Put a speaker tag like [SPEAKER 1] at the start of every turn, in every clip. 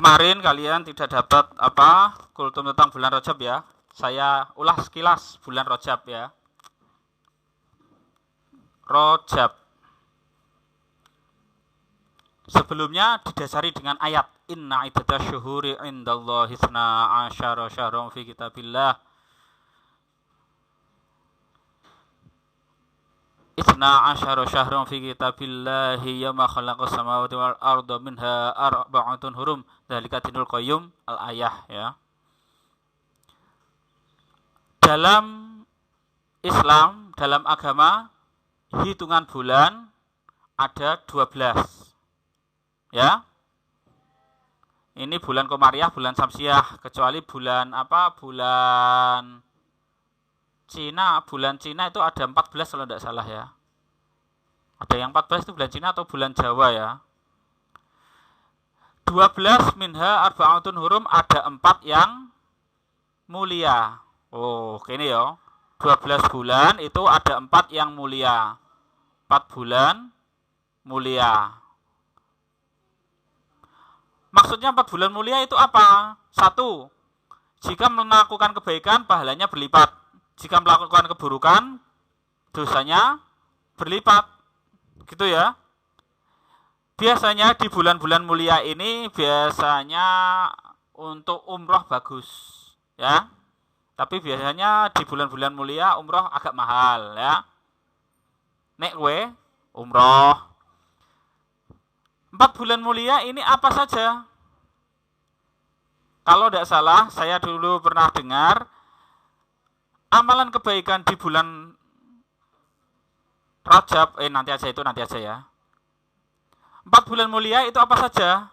[SPEAKER 1] Kemarin kalian tidak dapat kultum tentang bulan Rajab ya. Saya ulas sekilas bulan Rajab ya. Rajab. Sebelumnya didasari dengan ayat inna iddatasy syuhuri indallahi 12 syahran fi kitabillah. Isna asyara syahran fi kitabillahi yawma khalaqas samawati wal arda minha arba'atun hurum dzalika dinul qayyim al-ayah ya. Dalam Islam, dalam agama hitungan bulan ada 12 ya. Ini bulan Komariah, bulan Samsiah, kecuali bulan bulan Cina, bulan Cina itu ada 14 kalau tidak salah ya. Ada yang 14 itu bulan Cina atau bulan Jawa ya. 12 minha arba'atun hurum, ada 4 yang mulia. Oh, ini ya. 12 bulan itu ada 4 yang mulia. 4 bulan mulia. Maksudnya 4 bulan mulia itu apa? 1. Jika melakukan kebaikan pahalanya berlipat. Jika melakukan keburukan, dosanya berlipat. Gitu ya. Biasanya di bulan-bulan mulia ini biasanya untuk umroh bagus. Ya. Tapi biasanya di bulan-bulan mulia umroh agak mahal. Ya. Nek gue umroh. 4 bulan mulia ini apa saja? Kalau tidak salah, saya dulu pernah dengar amalan kebaikan di bulan Rajab, nanti aja ya. 4 bulan mulia itu apa saja?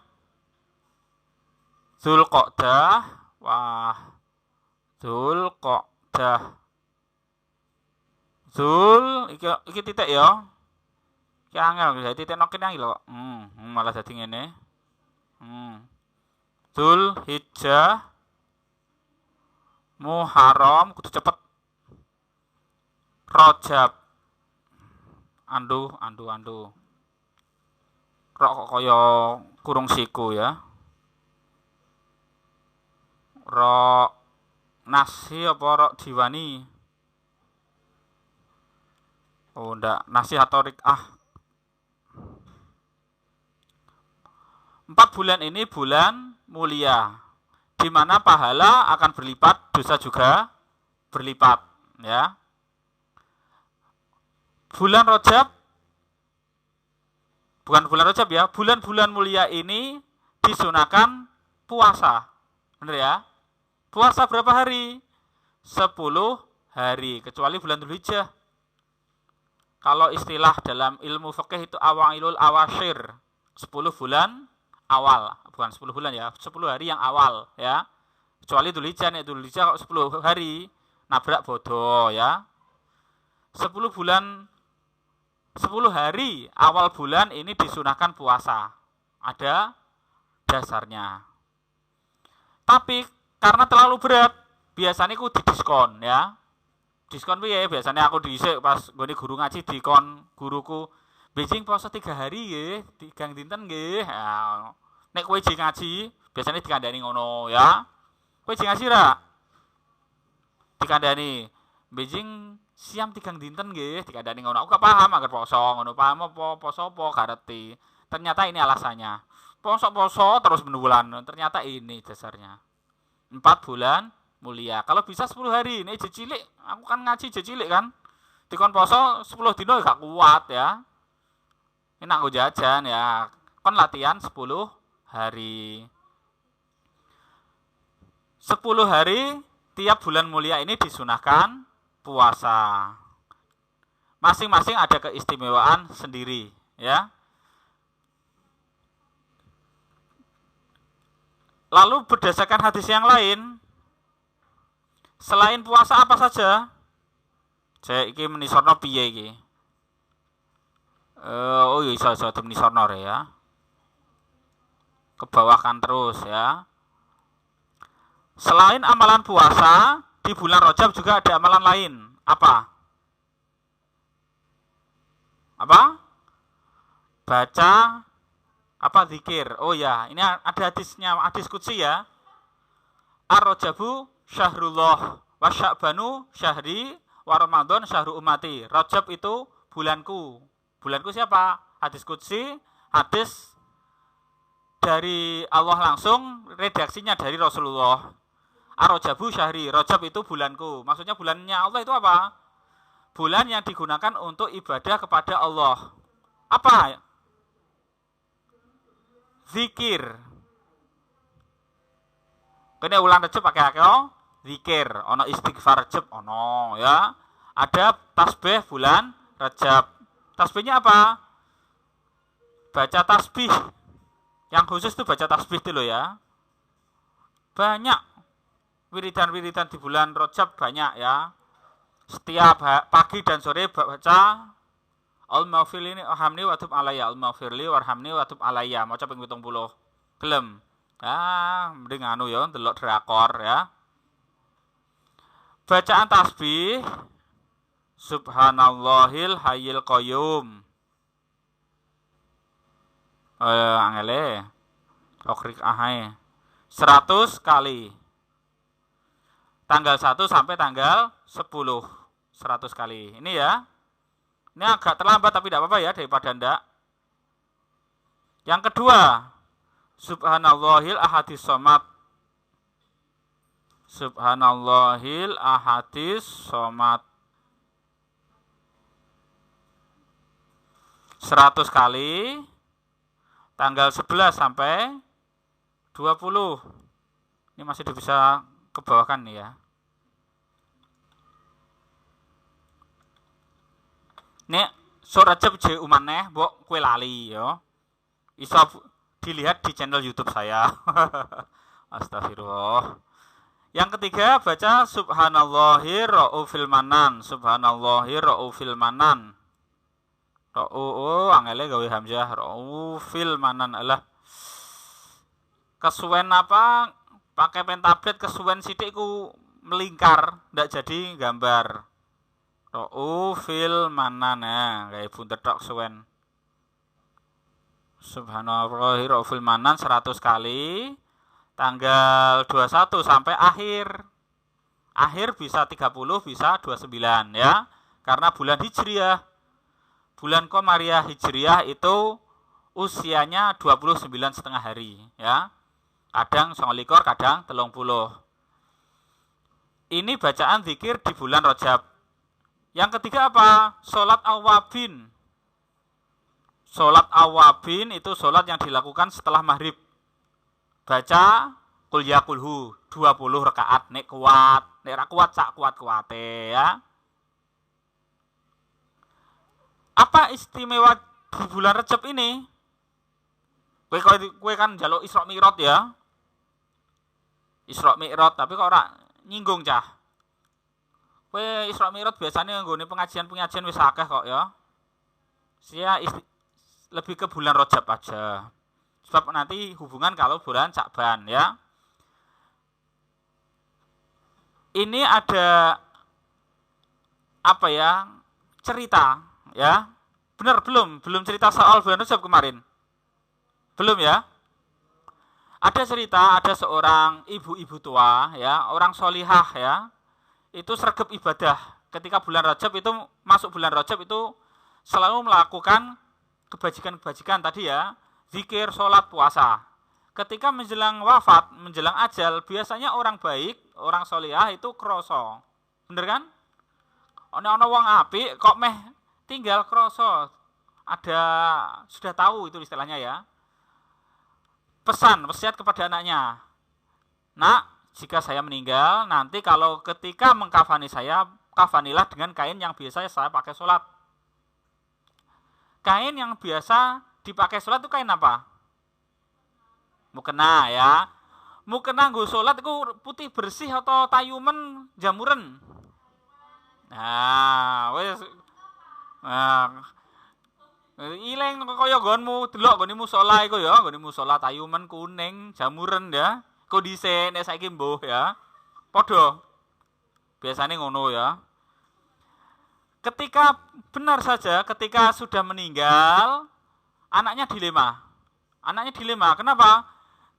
[SPEAKER 1] Dzulqa'dah, Dzulqa'dah. Iki titik ya. Iki angel ya, titik nokin yang lho. Malah dadi ngene. Dzulhijjah, Muharram, kudu cepet. Rajab. Andu. Rok kaya kurung siku ya. Rok nasi apa rok diwani? Oh ndak, nasi atau rik'ah. 4 bulan ini bulan mulia, di mana pahala akan berlipat, dosa juga berlipat ya. Bulan Rajab, bukan bulan Rajab ya, bulan-bulan mulia ini disunahkan puasa. Benar ya? Puasa berapa hari? 10 hari, kecuali bulan Dzulhijjah. Kalau istilah dalam ilmu fikih itu awailul awashir, 10 bulan awal, bukan 10 bulan ya, 10 hari yang awal ya. Kecuali Dzulhijjah, nek Dzulhijjah 10 hari nabrak bodoh ya. 10 hari awal bulan ini disunahkan puasa. Ada dasarnya. Tapi karena terlalu berat, biasanya aku didiskon ya. Diskon piye? Biasanya aku dhisik pas nggone guru ngaji dikon guruku, "Beijing puasa 3 hari nggih, 3 dinten nggih." Ya. Nek kowe jeng ngaji, biasanya dikandani ngono ya. Kowe jeng ngaji ra? Dikandani, "Beijing siam 3 dinten nggih," dikandani ngono. Aku gak paham agar poso ngono, paham apa poso apa gak ngerti. Ternyata ini alasannya. Poso terus bulan. Ternyata ini dasarnya. 4 bulan mulia. Kalau bisa 10 hari, ini jecilik. Aku kan ngaji jecilik kan. Dikon poso 10 dino gak kuat ya. Ini aku jajan ya. Kon latihan 10 hari. 10 hari tiap bulan mulia ini disunahkan puasa. Masing-masing ada keistimewaan sendiri ya. Lalu berdasarkan hadis yang lain, selain puasa apa saja? Saya iki menisorno piye iki? Oh iya iso menisorno ya. Kebawakan terus ya. Selain amalan puasa, di bulan Rajab juga ada amalan lain. Apa? Baca Apa zikir? Oh ya, ini ada hadisnya, hadis qudsi ya. Ar-Rajabu syahrullah wa sya'banu syahri wa Ramadan syahru umati. Rajab itu bulanku. Bulanku siapa? Hadis qudsi, hadis dari Allah langsung, redaksinya dari Rasulullah. Ar-Rajabu syahri, Rajab itu bulanku. Maksudnya bulannya Allah itu apa? Bulan yang digunakan untuk ibadah kepada Allah. Apa? Zikir. Kene ulang Rajab pakai akeh zikir, ono istighfar Rajab ono ya. Ada tasbih bulan Rajab. Tasbihnya apa? Baca tasbih. Yang khusus itu baca tasbih dulu ya. Banyak wiridan-wiridan di bulan Rajab banyak ya. Setiap pagi dan sore baca Al-Maghfirli warhamni wa tub alayya, Al-Maghfirli warhamni wa tub alayya. Maca ping 70. Gelem. Ah, mending anu ya ndelok drakor ya. Bacaan tasbih Subhanallahil hayyil qayyum. Angele. Rokrik ahae. 100 kali. Tanggal 1 sampai tanggal 10. 100 kali. Ini ya. Ini agak terlambat tapi tidak apa-apa ya daripada ndak. Yang kedua, Subhanallahil ahadis somad. Subhanallahil ahadis somad. 100 kali. Tanggal 11 sampai 20. Ini masih bisa kebawakan nih ya. Nek surat Rajab je umaneh mbok kowe lali ya. Iso dilihat di channel YouTube saya. Astagfirullah. Yang ketiga baca subhanallahir raufil manan, subhanallahir raufil manan. Angele gawe hamzah raufil manan alah. Kesuwen apa? Pakai pen tablet kesuwen sithik ku melingkar, ndak jadi gambar. Raufil manan ya, kayak buntet tok suwen. Subhanallah raufil manan 100 kali. Tanggal 21 sampai akhir. Akhir bisa 30, bisa 29 ya. Karena bulan Hijriah. Bulan Komariah Hijriah itu usianya 29,5 hari ya. Kadang 29, kadang 30. Ini bacaan zikir di bulan Rajab. Yang ketiga apa? Sholat awabin. Sholat awabin itu sholat yang dilakukan setelah maghrib. Baca kul ya kulhu 20 rakaat. Nek kuat, nek ra kuat sak kuat-kuate ya. Apa istimewa di bulan Rajab ini? Kowe kan njaluk Isra Mi'raj ya. Isra Mi'raj tapi kok ora nyinggung cah. Kowe Isra Mi'raj biasanya nggone pengajian-pengajian wis akeh kok ya. Saya lebih ke bulan Rajab aja. Sebab nanti hubungan kalau bulan Sya'ban ya. Ini ada apa ya? Cerita ya. Benar belum cerita soal bulan Rajab kemarin. Belum ya? Ada cerita ada seorang ibu-ibu tua ya, orang solihah ya. Itu sregep ibadah. Ketika bulan Rajab itu masuk bulan Rajab itu selalu melakukan kebajikan-kebajikan tadi ya, zikir, sholat, puasa. Ketika menjelang wafat, menjelang ajal, biasanya orang baik, orang solihah itu kroso. Bener kan? Ono wong apik kok meh tinggal kroso. Ada sudah tahu itu istilahnya ya. Pesan, wasiat kepada anaknya. Nak, jika saya meninggal, nanti kalau ketika mengkafani saya, kafanilah dengan kain yang biasa saya pakai sholat. Kain yang biasa dipakai sholat itu kain apa? Mukena ya. Mukena nggo sholat itu putih bersih atau tayumen jamuren? Nah, wes. Nah, ileng kaya nggonmu delok nggone musala iku ya, nggone musala tayumen kuning jamuren ya. Kondisi nek saiki mbuh ya. Padha. Biasanya ngono ya. Ketika benar saja ketika sudah meninggal, anaknya dilema. Anaknya dilema. Kenapa?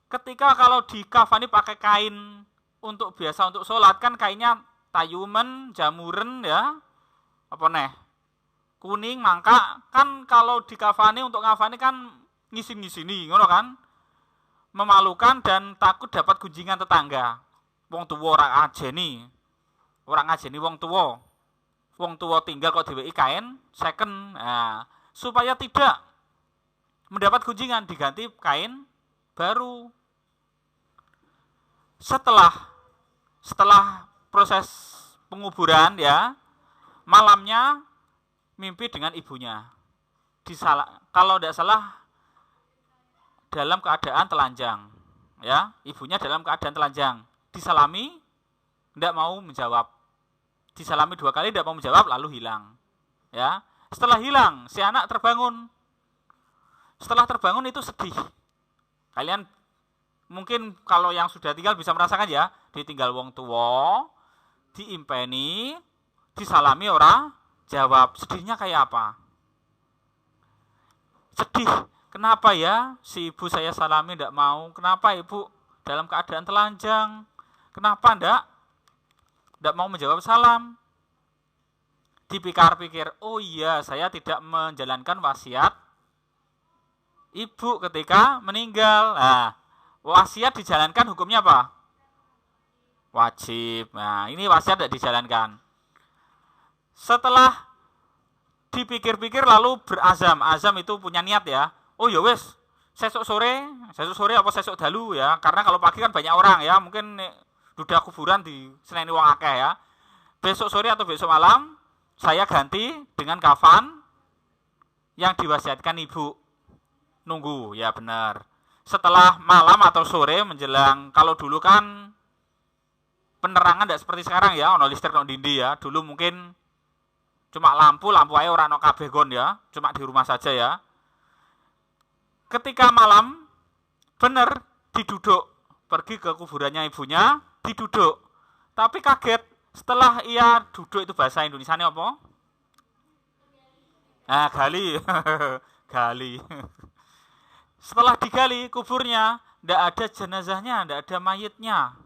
[SPEAKER 1] Ketika kalau dikafani pakai kain untuk biasa untuk sholat kan kainnya tayumen, jamuren ya, apa nih, kuning, mangka. Kan kalau dikafani untuk ngafani kan ngisin-ngisini, ngono kan? Memalukan dan takut dapat gunjingan tetangga. Wong tuwa ora ajeni. Ora ngajeni wong tuwa. Wong tuwa tinggal kok diweki kain second. Nah, supaya tidak mendapat gunjingan diganti kain baru. Setelah proses penguburan ya, malamnya mimpi dengan ibunya. Kalau tidak salah dalam keadaan telanjang, ya, ibunya dalam keadaan telanjang. Disalami, tidak mau menjawab. Disalami 2 kali, tidak mau menjawab, lalu hilang. Ya, setelah hilang, si anak terbangun. Setelah terbangun itu sedih. Kalian mungkin kalau yang sudah tinggal bisa merasakan ya, ditinggal wong tua, diimpeni, disalami ora jawab. Sedihnya kayak apa? Sedih. Kenapa ya si ibu saya salami tidak mau? Kenapa ibu dalam keadaan telanjang? Kenapa tidak mau menjawab salam? Dipikir-pikir, oh iya saya tidak menjalankan wasiat ibu ketika meninggal. Nah, wasiat dijalankan hukumnya apa? Wajib. Nah, ini wasiat tidak dijalankan. Setelah dipikir-pikir lalu berazam. Azam itu punya niat ya. Oh ya wes, sesuk sore apa sesuk dalu ya. Karena kalau pagi kan banyak orang ya, mungkin duda kuburan di seneni wong akeh ya. Besok sore atau besok malam saya ganti dengan kafan yang diwasiatkan ibu. Nunggu, ya benar. Setelah malam atau sore menjelang, kalau dulu kan penerangan tidak seperti sekarang ya, ono listrik ono dindi ya. Dulu mungkin cuma lampu aja ora ono kabeh gon ya, cuma di rumah saja ya. Ketika malam, benar diduduk, pergi ke kuburannya ibunya, diduduk. Tapi kaget, setelah ia duduk itu bahasa Indonesianya apa? Nah, gali. Gali. Setelah digali kuburnya, tidak ada jenazahnya, tidak ada mayitnya.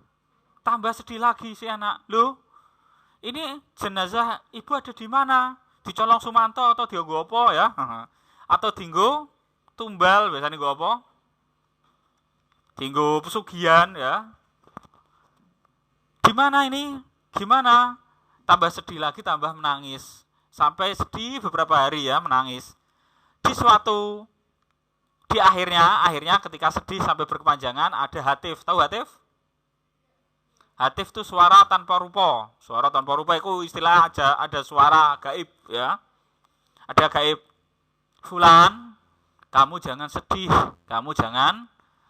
[SPEAKER 1] Tambah sedih lagi si anak. Loh, ini jenazah ibu ada di mana? Di Colong Sumanto atau di apa ya? Atau dinggo tumbal, biasanya gue apa? Dinggo pesugihan ya. Gimana ini? Gimana? Tambah sedih lagi, tambah menangis. Sampai sedih beberapa hari ya, menangis. Di akhirnya ketika sedih sampai berkepanjangan ada hatif. Tahu hatif? Hatif itu suara tanpa rupa. Suara tanpa rupa itu istilah ada suara gaib ya. Ada gaib. Fulan, kamu jangan sedih, kamu jangan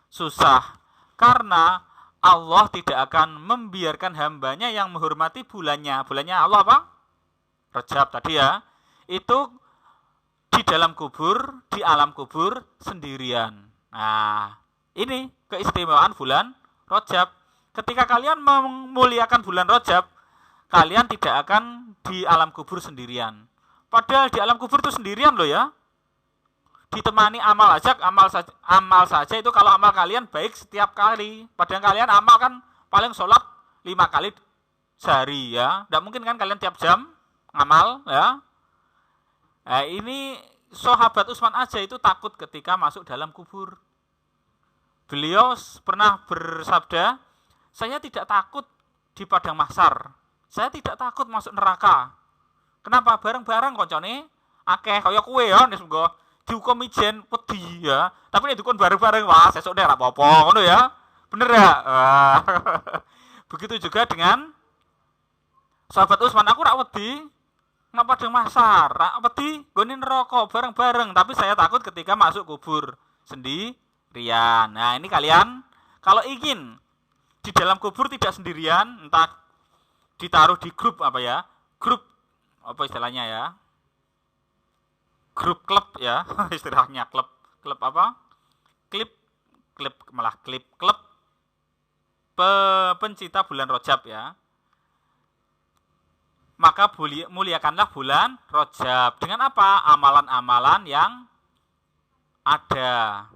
[SPEAKER 1] susah. Karena Allah tidak akan membiarkan hambanya yang menghormati bulannya. Bulannya Allah apa? Rajab tadi ya. Itu di dalam kubur, di alam kubur sendirian. Nah, ini keistimewaan bulan Rajab. Ketika kalian memuliakan bulan Rajab, kalian tidak akan di alam kubur sendirian. Padahal di alam kubur itu sendirian loh ya. Ditemani amal saja itu kalau amal kalian baik setiap kali. Padahal kalian amal kan paling sholat 5 kali sehari ya. Tidak mungkin kan kalian tiap jam ngamal ya. Nah, ini sahabat Utsman aja itu takut ketika masuk dalam kubur. Beliau pernah bersabda, saya tidak takut di padang mahsyar. Saya tidak takut masuk neraka. Kenapa? Bareng-bareng koncone akeh kaya kowe ya nek mengko dihukum ijen wedi ya. Tapi nek dihukum bareng-bareng wah sesuk nek ora apa-apa ngono ya. Bener ya? Begitu juga dengan sahabat Utsman, aku ora wedi nang padang mahsyar, ora wedi nggone neraka bareng-bareng, tapi saya takut ketika masuk kubur sendirian. Nah, ini kalian kalau ingin di dalam kubur tidak sendirian, entah ditaruh di grup apa ya? Grup apa istilahnya ya? Grup klub ya, istilahnya klub apa? Klub pencinta bulan Rajab ya. Maka muliakanlah bulan Rajab dengan apa? Amalan-amalan yang ada.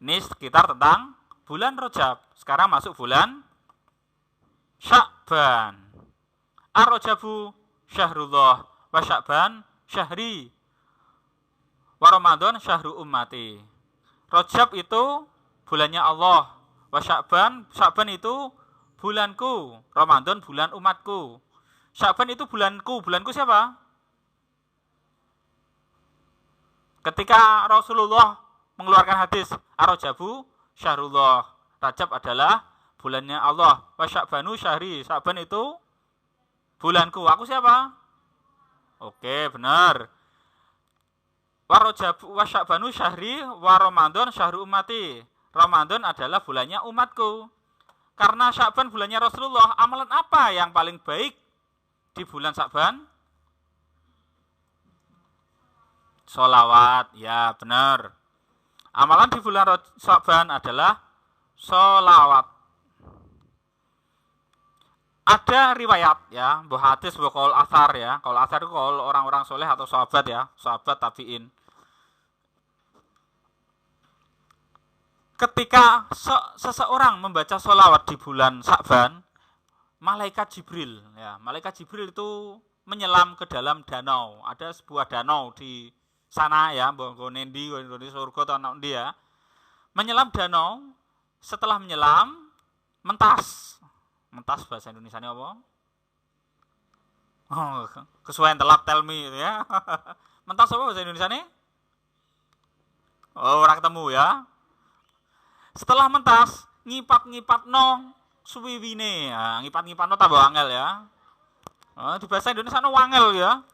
[SPEAKER 1] Ini sekitar tentang bulan Rajab. Sekarang masuk bulan Sya'ban. Ar-Rajabu syahrullah wa Sya'ban syahri wa Ramadan syahru ummati. Rajab itu bulannya Allah, wa Sya'ban itu bulanku, Ramadan bulan umatku. Sya'ban itu bulanku siapa? Ketika Rasulullah mengeluarkan hadis Ar-Rajabu syahrullah, Rajab adalah bulannya Allah, wa Sya'banu syahri, Sya'ban itu bulanku. Aku siapa? Oke, benar. Wa Rajabu wa Sya'banu syahri wa Ramadan syahru ummati. Ramadan adalah bulannya umatku. Karena Sya'ban bulannya Rasulullah, amalan apa yang paling baik di bulan Sya'ban? Sholawat, ya benar. Amalan di bulan Sya'ban adalah sholawat. Ada riwayat ya, buah hadis, buah qaul asar ya. Qaul asar itu qaul orang-orang soleh atau sahabat ya, sahabat tabi'in. Ketika seseorang membaca sholawat di bulan Sya'ban, malaikat Jibril ya, malaikat Jibril itu menyelam ke dalam danau. Ada sebuah danau di sana ya, nendi di surga atau dia. Menyelam danau, setelah menyelam mentas. Mentas bahasa Indonesianya apa? Oh, kesuaian telap tell me ya. Mentas apa bahasa Indonesianya? Oh, orang ketemu ya. Setelah mentas, ngipat-ngipat no suwiwine. Ya, ngipat-ngipat no tambah angel ya. Oh, di bahasa Indonesia no wangel ya.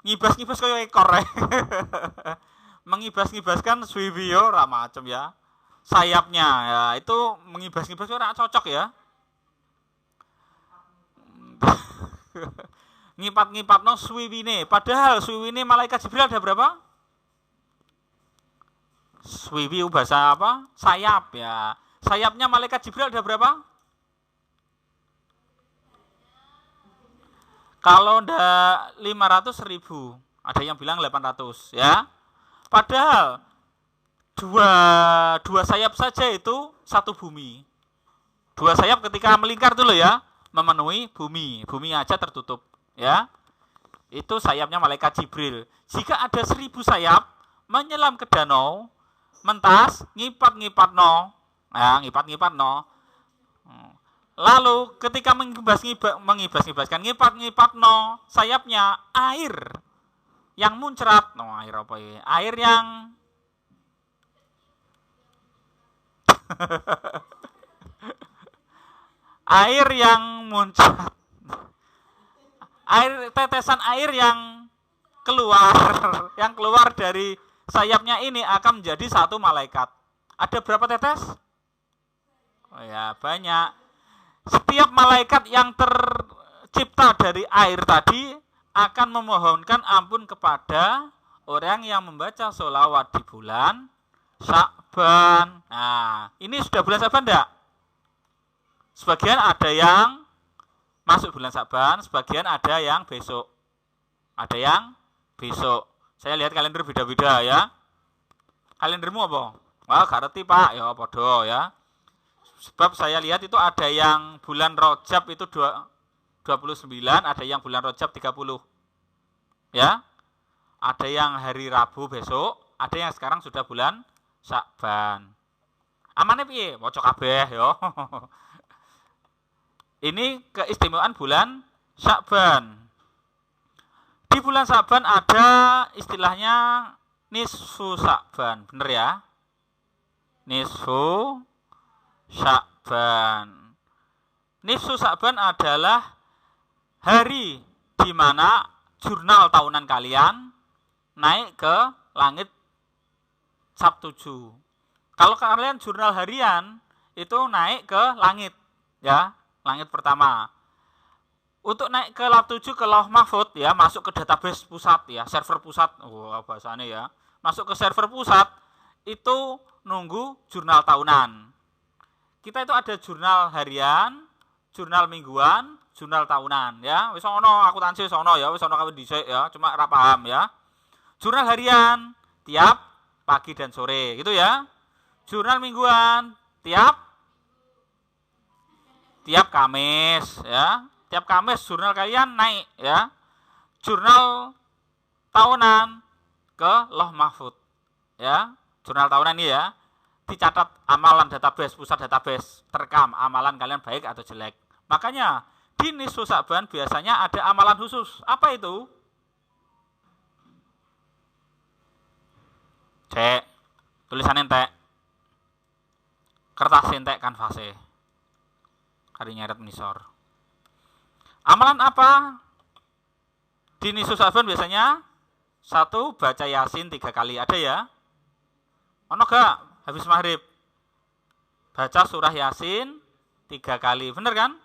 [SPEAKER 1] Ngibas-ngibas kayak ekor ya. Mengibas-ngibaskan suwiwi yo ora macem ya. Sayapnya ya, itu mengibas-ngibas ora cocok ya. Ngipat-ngipat no suwiwine. Padahal suwiwine malaikat Jibril ada berapa? Swiwi bahasa apa? Sayap ya. Sayapnya malaikat Jibril ada berapa? Kalau ndak 500.000, ada yang bilang 800 ya. Padahal dua sayap saja itu satu bumi. Dua sayap ketika melingkar dulu ya, memenuhi bumi. Bumi aja tertutup ya. Itu sayapnya malaikat Jibril. Jika ada 1000 sayap menyelam ke danau, mentas, ngipat-ngipat no. Ya, ngipat-ngipat no. Lalu ketika mengibas-ngibaskan ngipat-ngipat no, sayapnya air yang muncrat. No, air apa ya? Air yang air yang muncrat. Tetesan air yang keluar dari sayapnya ini akan menjadi satu malaikat. Ada berapa tetes? Oh ya, banyak. Setiap malaikat yang tercipta dari air tadi akan memohonkan ampun kepada orang yang membaca sholawat di bulan Sya'ban. Nah, ini sudah bulan Sya'ban enggak? Sebagian ada yang masuk bulan Sya'ban, sebagian ada yang besok. Ada yang besok. Saya lihat kalender beda-beda ya. Kalendermu apa? Wah, gak ngerti Pak. Ya, podo ya. Sebab saya lihat itu ada yang bulan Rajab itu 29, ada yang bulan Rajab 30. Ya. Ada yang hari Rabu besok, ada yang sekarang sudah bulan Sya'ban. Amane piye? Maca kabeh ya. Ini keistimewaan bulan Sya'ban. Di bulan Sya'ban ada istilahnya nisfu Sya'ban, bener ya? Nisfu Sya'ban. Nisfu Sya'ban adalah hari di mana jurnal tahunan kalian naik ke langit Sabtu 7. Kalau kalian jurnal harian itu naik ke langit ya, langit pertama. Untuk naik ke lab 7 ke Lauh Mahfud ya, masuk ke database pusat ya, server pusat. Wah, bahasanya ya. Masuk ke server pusat itu nunggu jurnal tahunan. Kita itu ada jurnal harian, jurnal mingguan, jurnal tahunan ya. Wis ono akuntansi wis ono ya, wis ono kawin dhisik ya, cuma ora paham ya. Jurnal harian tiap pagi dan sore, gitu ya. Jurnal mingguan tiap Kamis ya. Tiap Kamis jurnal kalian naik ya. Jurnal tahunan ke Loh Mahfud ya. Jurnal tahunan ini ya. Dicatat amalan database, pusat database, terekam amalan kalian baik atau jelek. Makanya di nisfu Sa'ban biasanya ada amalan khusus. Apa itu? Cek, tulisan entek, kertas entek, kanvase, kari nyeret nisor. Amalan apa? Di nisfu Sa'ban biasanya 1 baca Yasin 3 kali. Ada ya? Ono gak? Habis maghrib baca surah Yasin 3 kali, bener kan?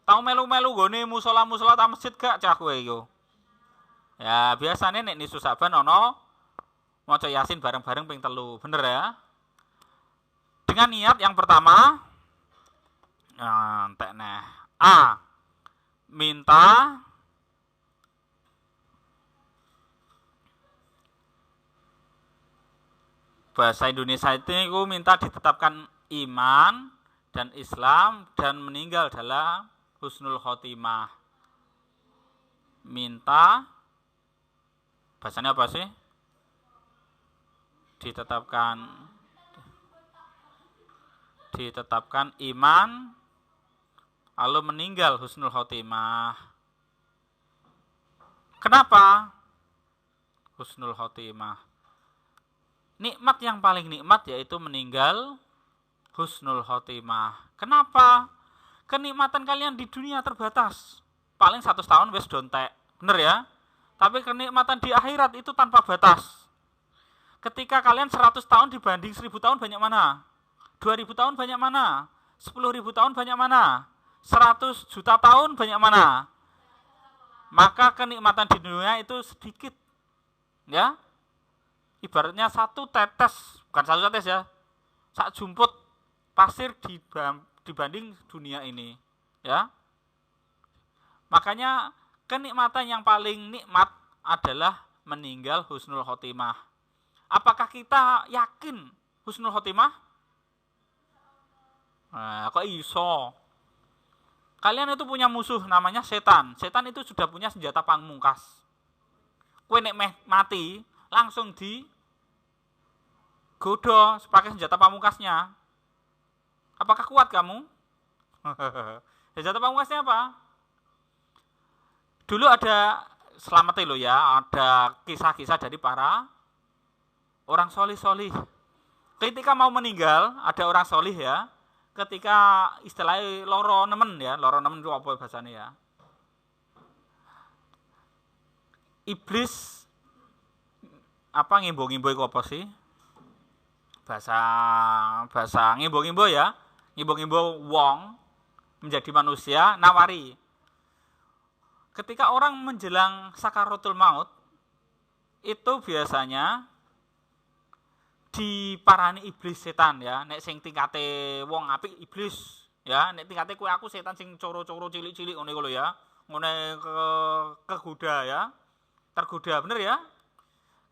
[SPEAKER 1] Tahu melu-melu gone musola-musola ta masjid gak cah kowe yo? Ya biasanya nek nisfu Sa'ban ono maca Yasin bareng-bareng ping 3, bener ya? Dengan niat yang pertama, entek neh. A. Minta bahasa Indonesia itu minta ditetapkan iman dan Islam dan meninggal dalam husnul khotimah. Minta bahasanya apa sih? Ditetapkan iman lalu meninggal husnul khotimah. Kenapa husnul khotimah? Nikmat yang paling nikmat yaitu meninggal husnul khotimah. Kenapa? Kenikmatan kalian di dunia terbatas. Paling 100 tahun wis dontek. Bener ya? Tapi kenikmatan di akhirat itu tanpa batas. Ketika kalian 100 tahun dibanding 1000 tahun banyak mana? 2000 tahun banyak mana? 10.000 tahun banyak mana? 100 juta tahun banyak mana? Maka kenikmatan di dunia itu sedikit. Ya? Ibaratnya 1 tetes, bukan 1 tetes ya, 1 jumput pasir dibanding dunia ini, ya. Makanya kenikmatan yang paling nikmat adalah meninggal husnul khotimah. Apakah kita yakin husnul khotimah? Nah, kok iso? Kalian itu punya musuh namanya setan. Setan itu sudah punya senjata pamungkas. Kowe nek meh mati langsung digodo pakai senjata pamungkasnya. Apakah kuat kamu? Senjata pamungkasnya apa? Dulu ada, selamat lo ya, ada kisah-kisah dari para orang solih-solih. Ketika mau meninggal, ada orang solih ya, ketika istilahnya loro nemen ya, loro nemen itu apa bahasanya ya? Iblis apa ngimbo-ngimbo itu apa sih? Bahasa ngimbo-ngimbo ya. Ngimbo-ngimbo wong menjadi manusia nawari. Ketika orang menjelang sakaratul maut itu biasanya diparani iblis setan ya. Nek sing tingkate wong apik iblis ya, nek tingkate kowe aku setan sing coro-coro cilik-cilik ngene lho ya. Ngene kegoda ya. Tergoda bener ya?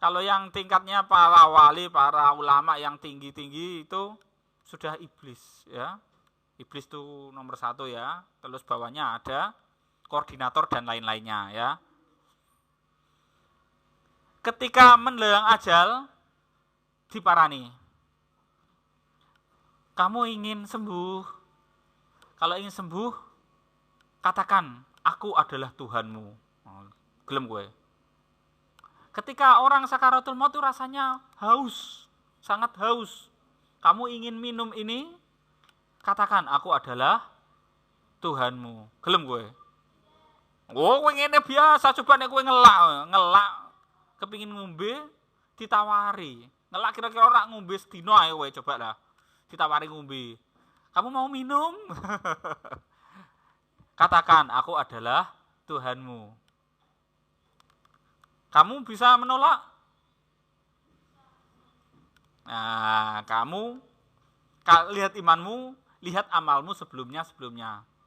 [SPEAKER 1] Kalau yang tingkatnya para wali, para ulama yang tinggi-tinggi itu sudah iblis ya. Iblis itu nomor 1 ya. Terus bawahnya ada koordinator dan lain-lainnya ya. Ketika menjelang ajal diparani. Kamu ingin sembuh? Kalau ingin sembuh, katakan, aku adalah Tuhanmu. Gelem gue. Ketika orang sakaratul maut itu rasanya haus, sangat haus. Kamu ingin minum ini, katakan aku adalah Tuhanmu. Gelem gue. Oh, kowe ngene biasa, coba nek kowe ngelak kepingin ngombe ditawari. Ngelak kira-kira ora ngombe sedina ae kowe coba lah. Ditawari ngombe. Kamu mau minum? Katakan aku adalah Tuhanmu. Kamu bisa menolak? Nah, kamu lihat imanmu, lihat amalmu sebelumnya.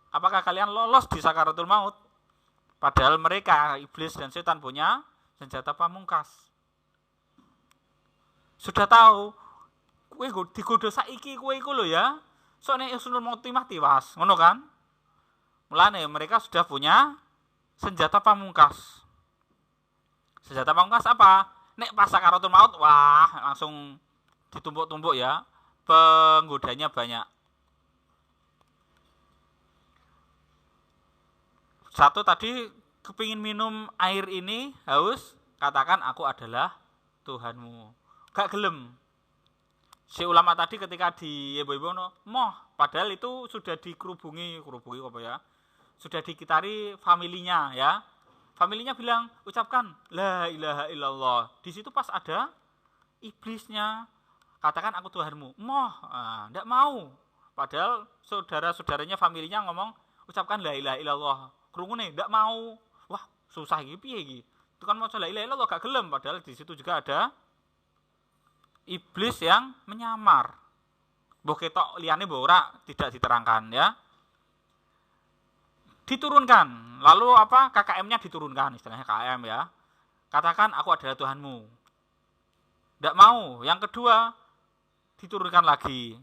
[SPEAKER 1] Apakah kalian lolos di sakaratul maut? Padahal mereka, iblis dan setan punya senjata pamungkas. Sudah tahu. Kowe digodho saiki kowe iku lho ya. Sok nek Husnul Khotimah tiwas, ngono kan? Mulane mereka sudah punya senjata pamungkas. Senjata pamungkas apa? Nek pas sakaratul maut, wah langsung ditumpuk-tumpuk ya. Penggodanya banyak. Satu tadi kepingin minum air ini, haus, katakan aku adalah Tuhanmu. Gak gelem. Si ulama tadi ketika di ibu-ibu moh, padahal itu sudah dikerubungi apa ya? Sudah dikitari familinya ya. Familinya bilang, ucapkan la ilaha illallah. Di situ pas ada iblisnya. Katakan aku Tuhanmu. Moh, enggak mau. Padahal saudara-saudaranya familinya ngomong, ucapkan la ilaha illallah. Krungune enggak mau. Wah, susah iki piye iki? Itu kan maca la ilaha illallah gak gelem, padahal di situ juga ada iblis yang menyamar. Mbok ketok liyane mbok ora tidak diterangkan ya. Diturunkan. Lalu apa? KKM-nya diturunkan, istilahnya KKM ya. Katakan aku adalah Tuhanmu. Tidak mau. Yang kedua diturunkan lagi.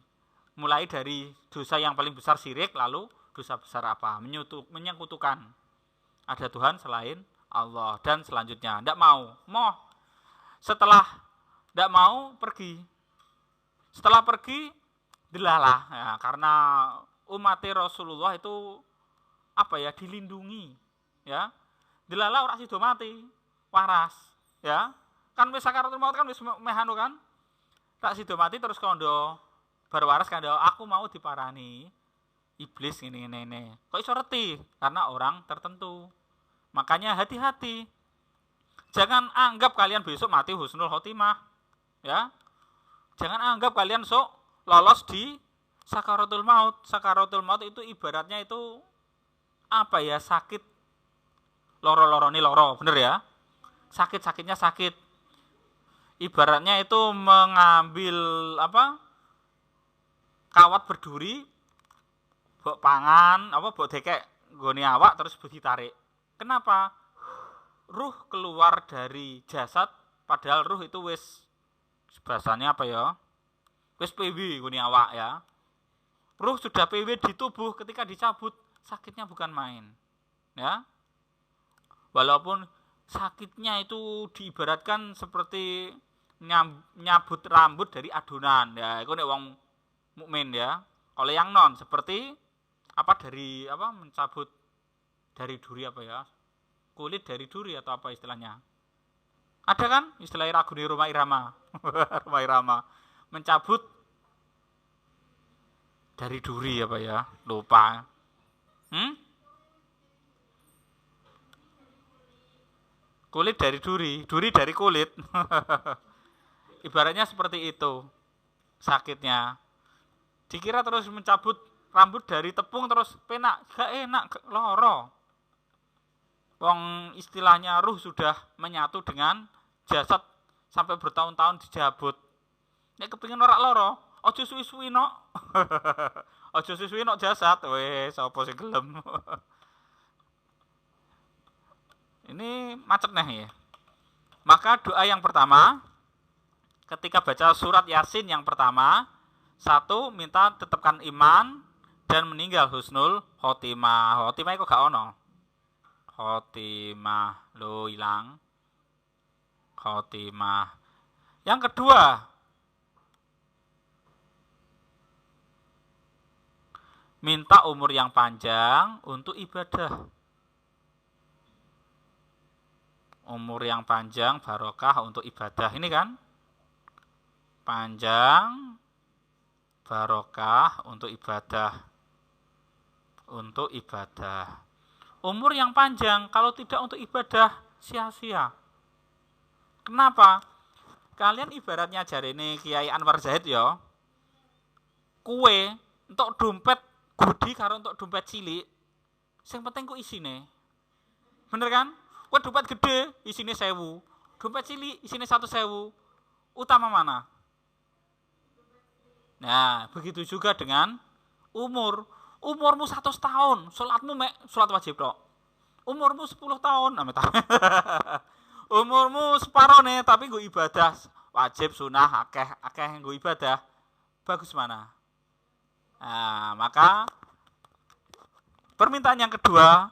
[SPEAKER 1] Mulai dari dosa yang paling besar syirik, lalu dosa besar apa? Menyekutukan. Ada Tuhan selain Allah dan selanjutnya. Tidak mau. Setelah tidak mau pergi. Setelah pergi dilalah ya, karena umat Rasulullah itu apa ya, dilindungi ya. Dilalah ora sida mati, waras ya. Kan wis sakaratul maut kan wis mehanu kan. Tak sida mati terus kondo bar waras kondo aku mau diparani iblis ngene-ngene. Kok iso reti? Karena orang tertentu. Makanya hati-hati. Jangan anggap kalian besok mati husnul khotimah. Ya. Jangan anggap kalian sok lolos di sakaratul maut. Sakaratul maut itu ibaratnya itu apa ya, sakit loro-lorone loro, bener ya? Sakit-sakitnya sakit. Ibaratnya itu mengambil apa? Kawat berduri, mbok pangan, apa mbok dekek nggone awak terus ditarik. Kenapa? Ruh keluar dari jasad, padahal ruh itu wis bahasanya apa ya? Wis PW ngene awak ya. Ruh sudah PW di tubuh, ketika dicabut sakitnya bukan main. Ya. Walaupun sakitnya itu diibaratkan seperti nyabut rambut dari adonan. Ya, itu nek wong mukmin ya. Kalau yang non seperti apa dari apa mencabut dari duri apa ya? Kulit dari duri atau apa istilahnya? Ada kan istilah ragune Roma Irama. Roma Irama mencabut dari duri apa ya? Lupa. Kulit dari duri dari kulit. Ibaratnya seperti itu sakitnya. Dikira terus mencabut rambut dari tepung terus penak, gak enak, loro. Wong istilahnya ruh sudah menyatu dengan jasad sampai bertahun-tahun dijabut. Nek kepengin ora loro, aja suwi-suwi nok. Aja suwi-suwi nok jasad, wis sapa sing gelem. Ini macet nih ya. Maka doa yang pertama ketika baca surat Yasin yang pertama, satu minta tetapkan iman dan meninggal husnul khotimah. Khotimah itu gak ono. Khotimah lo hilang. Khotimah. Yang kedua, minta umur yang panjang untuk ibadah. Umur yang panjang barokah untuk ibadah. Ini kan panjang barokah untuk ibadah. Untuk ibadah. Umur yang panjang kalau tidak untuk ibadah sia-sia. Kenapa? Kalian ibaratnya jarene Kiai Anwar Zahid ya. Kue untuk dompet gudi karo untuk dompet cilik. Sing penting ku isine. Bener kan? Kue dompet gede isine 1000. Dompet cilik isine 100.000. Utama mana? Nah, begitu juga dengan umur. Umurmu 100 tahun, salatmu mek salat wajib tok. Umurmu 10 tahun, Umurmu separone tapi nggo ibadah wajib, sunah, akeh nggo ibadah. Bagus mana? Nah, maka permintaan yang kedua,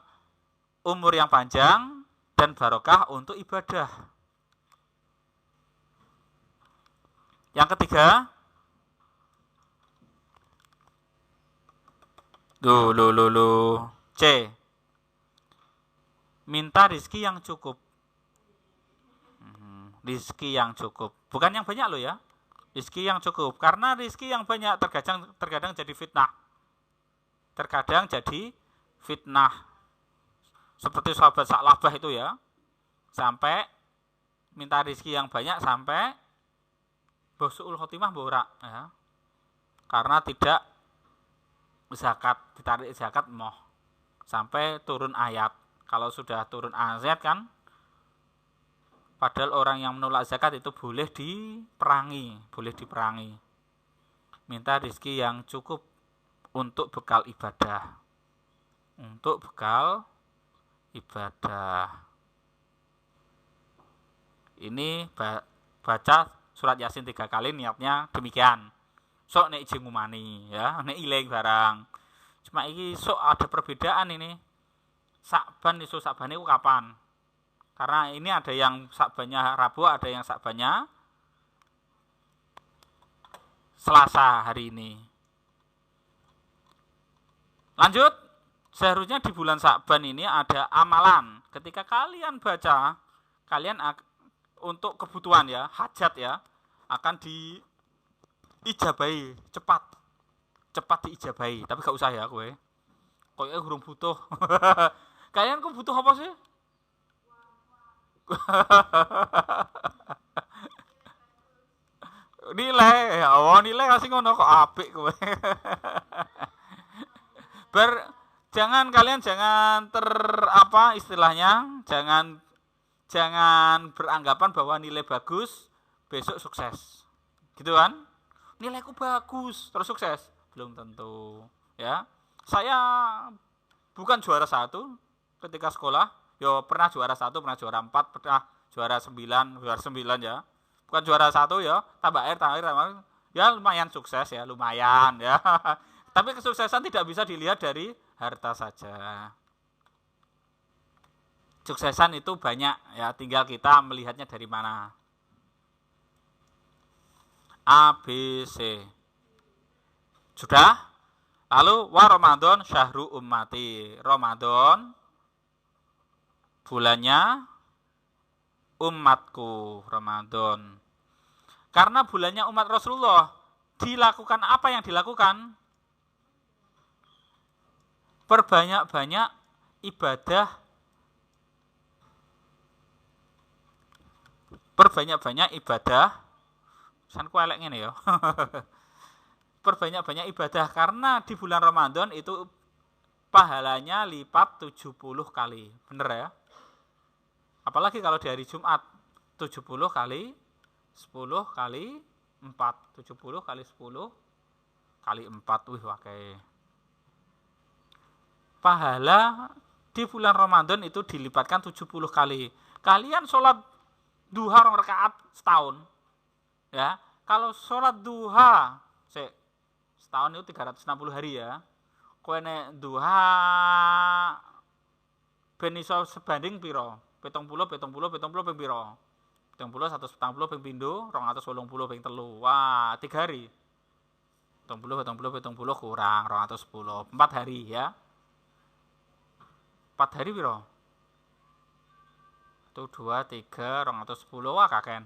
[SPEAKER 1] umur yang panjang dan barokah untuk ibadah. Yang ketiga, C. Minta rizki yang cukup. Rizki yang cukup. Bukan yang banyak loh ya. Rizki yang cukup. Karena rizki yang banyak terkadang jadi fitnah. Terkadang jadi fitnah. Seperti sahabat Sa'labah itu ya. Sampai minta rizki yang banyak sampai Su'ul khotimah borak ya. Karena tidak zakat, ditarik zakat moh. Sampai turun ayat. Kalau sudah turun ayat kan, padahal orang yang menolak zakat itu boleh diperangi. Minta rizki yang cukup untuk bekal ibadah. Ini baca surat Yasin 3 kali niatnya demikian. Sok nek ijing ngumani ya, nek ilang barang. Cuma iki sok ada perbedaan ini. Sakban isu sakbane ku kapan? Karena ini ada yang sakbannya Rabu, ada yang sakbannya Selasa hari ini. Lanjut, seharusnya di bulan Sakban ini ada amalan. Ketika kalian baca, kalian untuk kebutuhan ya, hajat ya, akan diijabahi cepat diijabahi. Tapi gak usah ya kowe urung butuh. Kalian kok butuh apa sih? Nilai kasih ngono kok apik kowe. Kalian jangan jangan beranggapan bahwa nilai bagus besok sukses. Gitu kan? Nilaiku bagus terus sukses. Belum tentu, ya. Saya bukan juara 1 ketika sekolah. Yo pernah juara 1, pernah juara 4, pernah juara 9 ya. Bukan juara 1 ya, tambah air. Ya lumayan sukses ya, lumayan ya. Tapi kesuksesan tidak bisa dilihat dari harta saja. Suksesan itu banyak ya, tinggal kita melihatnya dari mana. A, B, C. Sudah? Lalu wa Ramadan syahru ummati. Ramadan bulannya umatku, Ramadan. Karena bulannya umat Rasulullah, dilakukan apa yang dilakukan? Perbanyak-banyak ibadah. Sanku elek ngene ya. Perbanyak-banyak ibadah karena di bulan Ramadan itu pahalanya lipat 70 kali. Bener ya? Apalagi kalau di hari Jumat 70 kali 10 kali 4. 70 kali 10 kali 4. Wih wakai. Pahala di bulan Ramadan itu dilipatkan 70 kali. Kalian sholat duha 2 rakaat setahun. Ya, kalau sholat duha setahun itu 360 hari ya. Kowe nek duha ben iso sebanding piro? 70 ping piro? 70 140 ping pindho, 280 ping telu. Wah, 3 hari. 70 kurang 210. 4 hari ya. 4 hari piro? 1 2 3 210. Wah, kaken.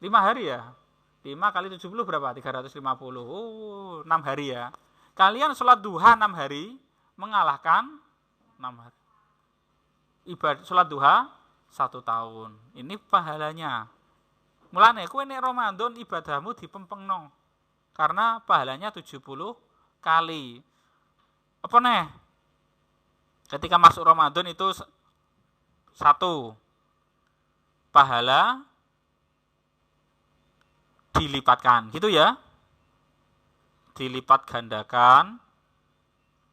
[SPEAKER 1] 5 hari ya. 5 kali 70 berapa? 350. Oh, 6 hari ya. Kalian sholat duha 6 hari mengalahkan 6 hari. Ibadah sholat duha 1 tahun. Ini pahalanya. Mulane kowe nek Ramadan ibadahmu dipempengno. Karena pahalanya 70 kali. Apa nih? Ketika masuk Ramadan itu 1 pahala dilipatkan, gitu ya. Dilipat gandakan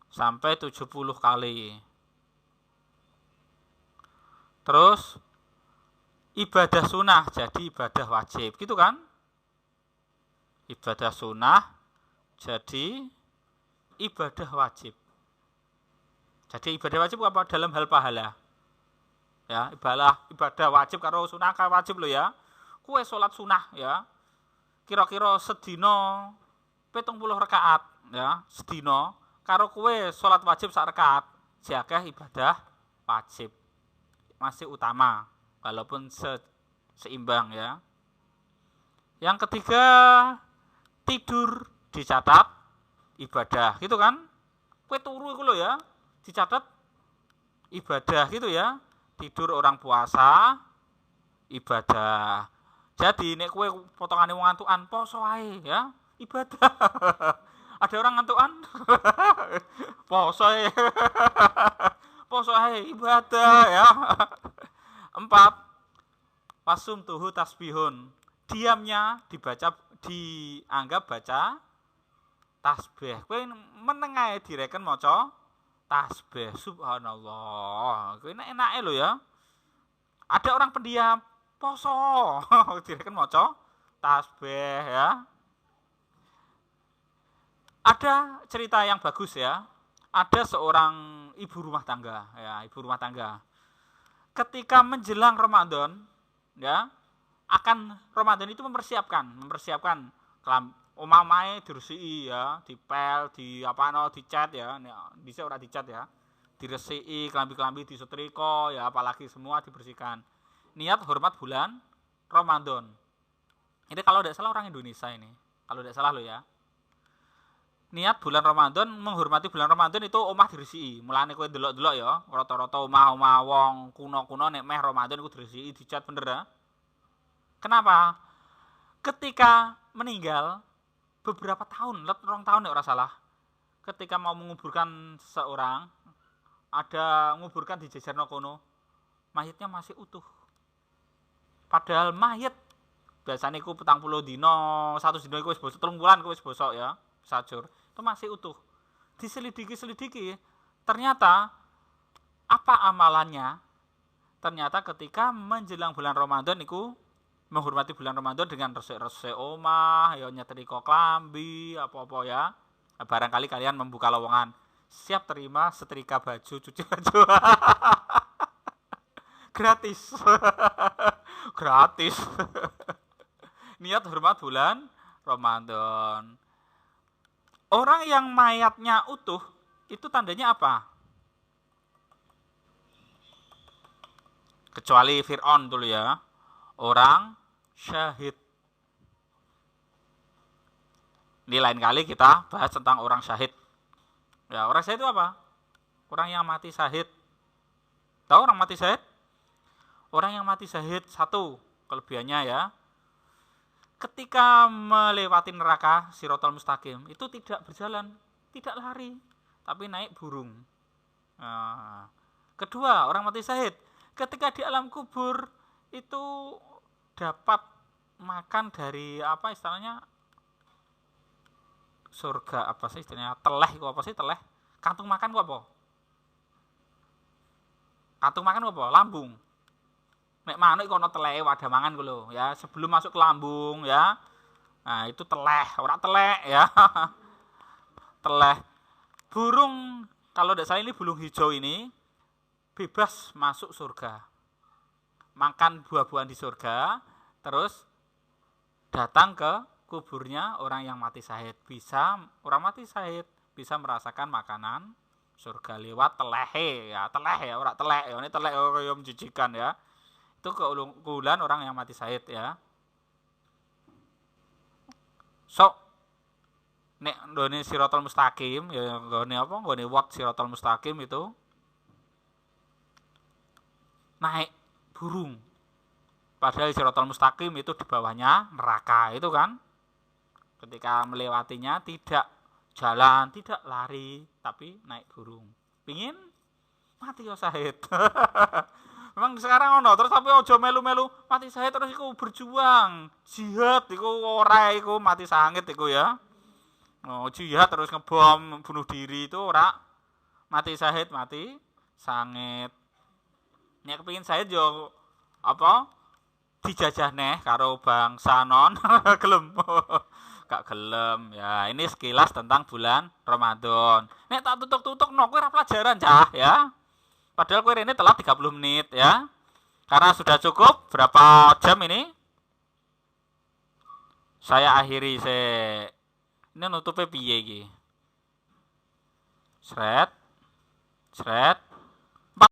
[SPEAKER 1] sampai 70 kali. Terus ibadah sunnah jadi ibadah wajib, gitu kan? Ibadah sunnah jadi ibadah wajib. Jadi ibadah wajib apa? Dalam hal pahala. Ya, ibadah wajib karo sunah ka wajib lho ya. Kue salat sunah ya. Kira-kira sedina 70 rakaat ya, sedina karo kue salat wajib sak rakaat, jakeh ibadah wajib. Masih utama walaupun seimbang ya. Yang ketiga, tidur dicatat ibadah, gitu kan? Kue turu iku lho ya, dicatat ibadah gitu ya. Tidur orang puasa ibadah. Jadi nek kue potongane wong ngantukan poso ae ya, ibadah. Ada orang ngantukan poso ae. Poso ae ibadah ya. 4. Wasum tuhu tasbihun. Diamnya dianggap baca tasbih. Kowe meneng ae direken maca tasbih. Subhanallah. Kowe enake lho ya. Ada orang pendiam poso direken maca tasbih ya. Ada cerita yang bagus ya. Ada seorang ibu rumah tangga ya, ibu rumah tangga. Ketika menjelang Ramadan ya, akan Ramadan itu mempersiapkan omah omahe diresiki ya, dipel, di apano, dicat ya. Dhisik ora dicat ya. Diresiki, kelambi-kelambi disetrika ya, apalagi semua dibersihkan. Niat hormat bulan Ramadan. Ini kalau tidak salah orang Indonesia ini. Kalau tidak salah lo ya. Niat bulan Ramadan, menghormati bulan Ramadan itu omah diresiki. Mulane kowe delok-delok ya, rata-rata omah-omah wong kuno-kuno nek meh Ramadan iku diresiki, dicat bener ya. Kenapa? Ketika meninggal beberapa tahun, 2 tahun nek ora salah. Ketika mau menguburkan seseorang, ada menguburkan di jejerno kono, mayitnya masih utuh. Padahal mayit biasanya iku 40 dino, 1 dino iku wis bosok, 3 bulan iku wis bosok ya, sajur. Itu masih utuh. Diselidiki, ternyata apa amalannya? Ternyata ketika menjelang bulan Ramadan iku menghormati bulan Ramadan dengan resik-resik omah, ya nyetrika klambi, apa-apa ya. Barangkali kalian membuka lowongan. Siap terima setrika baju, cuci baju. Gratis. Gratis. Niat hormat bulan Ramadan. Orang yang mayatnya utuh, itu tandanya apa? Kecuali Fir'aun dulu ya. Orang syahid. Ini lain kali kita bahas tentang orang syahid. Ya, orang syahid itu apa? Orang yang mati syahid. Tahu orang mati syahid? Orang yang mati syahid, satu kelebihannya ya. Ketika melewati neraka Siratal Mustaqim, itu tidak berjalan, tidak lari, tapi naik burung. Nah, kedua, orang mati syahid, ketika di alam kubur itu dapat makan dari apa istilahnya surga, apa sih istilahnya, teleh itu apa sih, teleh, kantung makan itu apa? Kantung makan itu apa? Lambung. Nek manuk iku ana teleke wadah mangan ku lho ya, sebelum masuk ke lambung ya. Nah, itu teleh, ora telek ya. Teleh. Burung kalau tidak salah ini burung hijau ini bebas masuk surga. Makan buah-buahan di surga, terus datang ke kuburnya orang yang mati syahid. Orang mati syahid bisa merasakan makanan surga lewat telehe ya, teleh ya, ora telek ya, ini telek kaya menjijikan ya. Itu keunggulan orang yang mati syahid ya. So nek nggone Siratal Mustaqim ya, nggone apa? Nggone wot Siratal Mustaqim itu naik burung. Padahal Siratal Mustaqim itu di bawahnya neraka itu kan. Ketika melewatinya tidak jalan, tidak lari, tapi naik burung. Pingin mati ya syahid. Memang sekarang ono terus tapi aja melu-melu mati syahid terus iku berjuang. Jihad iku ora iku mati sangit iku ya. Oh, jihad terus ngebom bunuh diri itu ora. Mati syahid mati sangit. Nek kepengin syahid yo apa? dijajah neh karo Bang Sanon gelem. Gak gelem. Ya, ini sekilas tentang bulan Ramadan. Nek tak tutuk-tutuk no kowe ora pelajaran cah ya. Padahal kowe ini telat 30 menit ya. Karena sudah cukup berapa jam ini? Saya akhiri ini nutupnya piye iki? Sret. Sret.